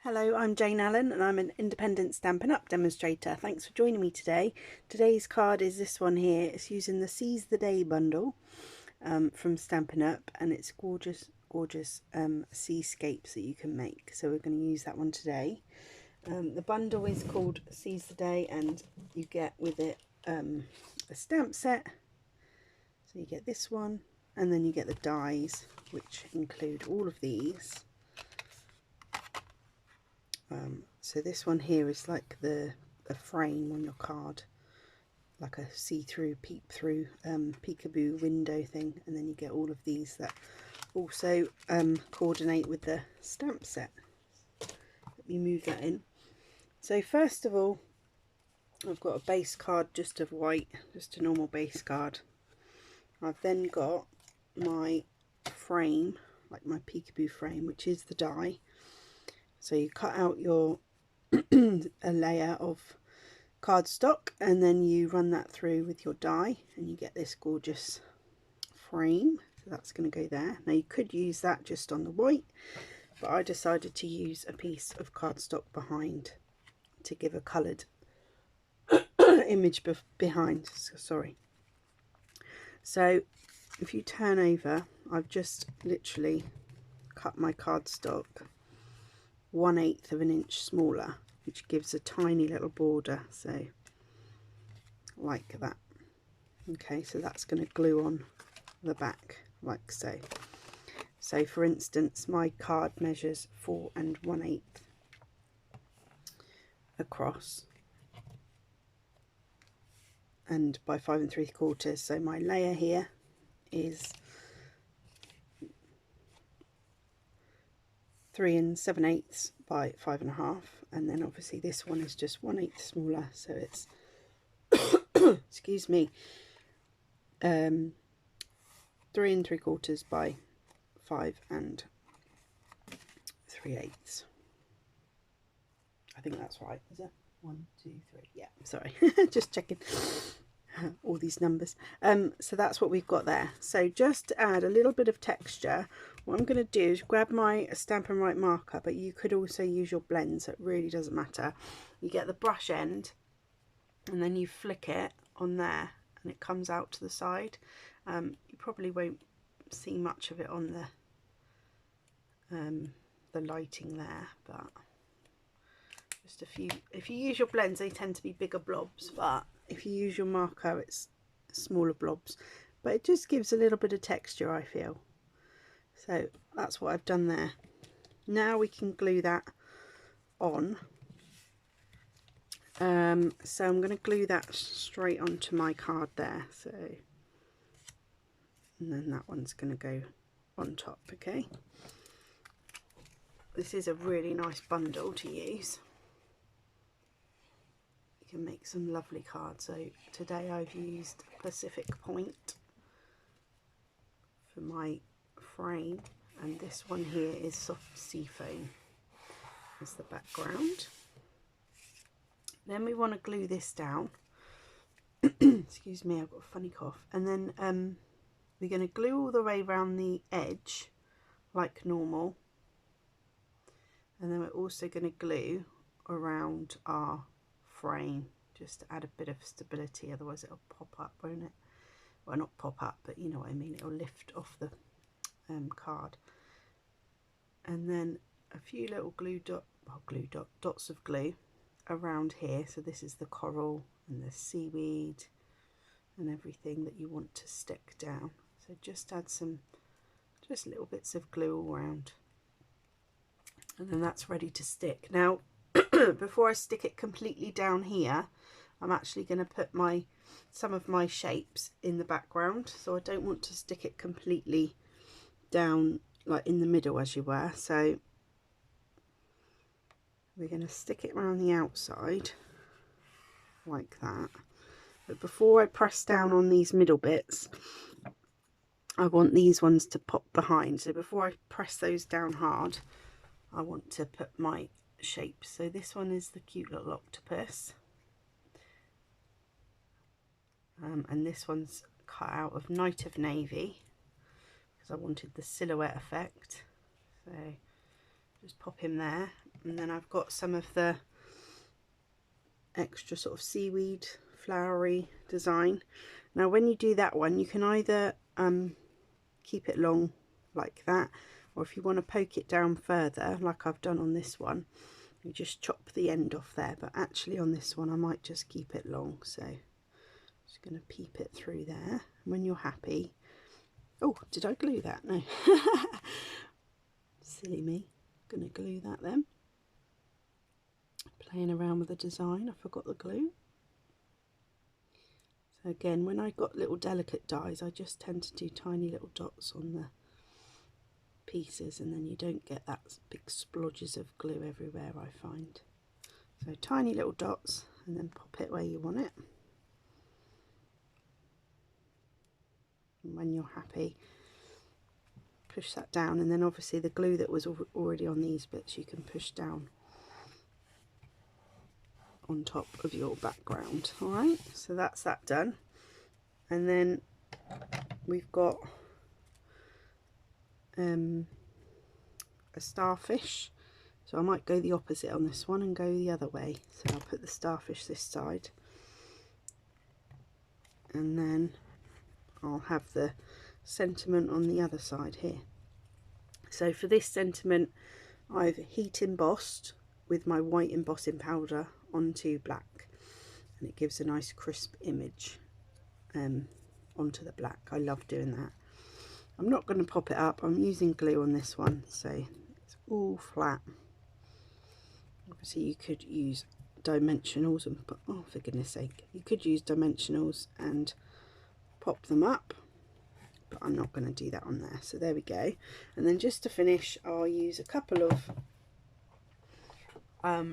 Hello, I'm Jane Allen and I'm an independent Stampin' Up demonstrator. Thanks for joining me today. Today's card is this one here. It's using the Seize the Day bundle from Stampin' Up, and it's gorgeous seascapes that you can make. So we're going to use that one today. The bundle is called Seize the Day, and you get with it a stamp set. So you get this one, and then you get the dies, which include all of these. So this one here is like the frame on your card, like a see-through, peep-through, peekaboo window thing, and then you get all of these that also coordinate with the stamp set. Let me move that in. So first of all, I've got a base card just of white, just a normal base card. I've then got my frame, like my peekaboo frame, which is the die. So you cut out your a layer of cardstock, and then you run that through with your die, and you get this gorgeous frame. So that's going to go there. Now you could use that just on the white, but I decided to use a piece of cardstock behind to give a coloured image behind. Sorry. So if you turn over, I've just literally cut my cardstock 1/8 of an inch smaller, which gives a tiny little border, so like that. Okay, so that's going to glue on the back like so. So for instance, my card measures 4 1/8 across and by 5 3/4, so my layer here is 3 7/8 by 5 1/2, and then obviously this one is just 1/8 smaller, so it's excuse me, 3 3/4 by 5 3/8. I think that's right. Is it 1 2 3? Yeah, sorry, just checking all these numbers. So that's what we've got there. So just to add a little bit of texture, what I'm going to do is grab my Stampin' Up marker, but you could also use your blend, so it really doesn't matter. You get the brush end and then you flick it on there and it comes out to the side. You probably won't see much of it on the lighting there, but just a few. If you use your blends, they tend to be bigger blobs, but if you use your marker, it's smaller blobs, but it just gives a little bit of texture, I feel. So that's what I've done there. Now we can glue that on. So I'm going to glue that straight onto my card there, so, and then that one's going to go on top. Okay, this is a really nice bundle to use. You can make some lovely cards. So today I've used Pacific Point for my frame, and this one here is soft sea foam as the background. Then we want to glue this down. Excuse me, I've got a funny cough. And then we're going to glue all the way around the edge like normal, and then we're also going to glue around our frame just to add a bit of stability, otherwise it'll pop up, won't it? Well, not pop up, but you know what I mean, it'll lift off the card. And then a few little dots of glue around here. So this is the coral and the seaweed and everything that you want to stick down. So just add some little bits of glue all around, and then that's ready to stick. Now before I stick it completely down here, I'm actually going to put some of my shapes in the background, so I don't want to stick it completely down like in the middle as you were. So we're going to stick it around the outside like that, but before I press down on these middle bits, I want these ones to pop behind. So before I press those down hard, I want to put my shapes. So this one is the cute little octopus, and this one's cut out of Night of Navy because I wanted the silhouette effect. So just pop him there, And then I've got some of the extra sort of seaweed flowery design. Now when you do that one, you can either keep it long like that, or if you want to poke it down further like I've done on this one, you just chop the end off there. But actually on this one I might just keep it long, so just going to peep it through there. When you're happy, oh, did I glue that? No. Silly me. Gonna glue that then. Playing around with the design, I forgot the glue. So again, when I got little delicate dies, I just tend to do tiny little dots on the pieces, and then you don't get that big splodges of glue everywhere, I find. So tiny little dots, and then pop it where you want it. And when you're happy, push that down, and then obviously the glue that was already on these bits you can push down on top of your background. All right, so that's that done. And then we've got a starfish, so I might go the opposite on this one and go the other way. So I'll put the starfish this side, and then I'll have the sentiment on the other side here. So for this sentiment, I've heat embossed with my white embossing powder onto black, and it gives a nice crisp image onto the black. I love doing that. I'm not going to pop it up. I'm using glue on this one, so it's all flat. Obviously you could use dimensionals and put, oh for goodness sake, you could use dimensionals and pop them up, but I'm not going to do that on there. So there we go. And then just to finish, I'll use a couple of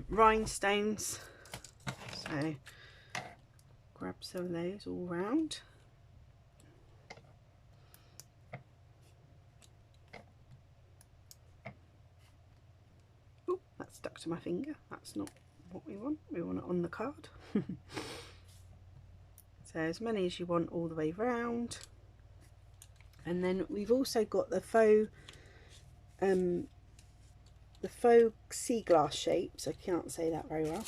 rhinestones. So grab some of those all round. Oh, that stuck to my finger. That's not what we want. We want it on the card. So as many as you want all the way round. And then we've also got the faux sea glass shapes. I can't say that very well.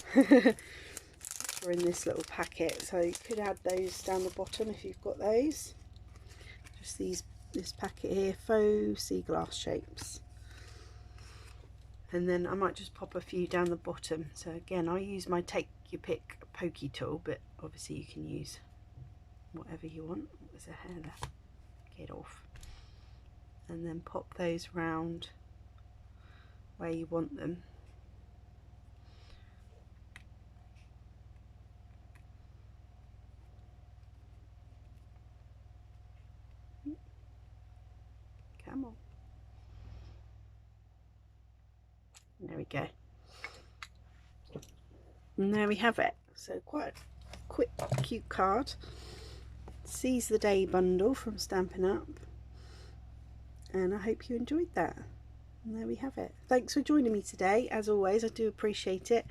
Are in this little packet, so you could add those down the bottom if you've got those. Just this packet here, faux sea glass shapes. And then I might just pop a few down the bottom. So again, I use my take your pick pokey tool, but obviously you can use whatever you want. There's a hair there. Get off. And then pop those round where you want them. Come on. There we go. And there we have it. So quite a quick, cute card. Seize the Day bundle from Stampin' Up. And I hope you enjoyed that. And there we have it. Thanks for joining me today. As always, I do appreciate it.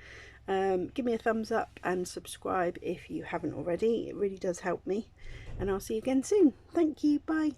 Give me a thumbs up and subscribe if you haven't already. It really does help me. And I'll see you again soon. Thank you. Bye.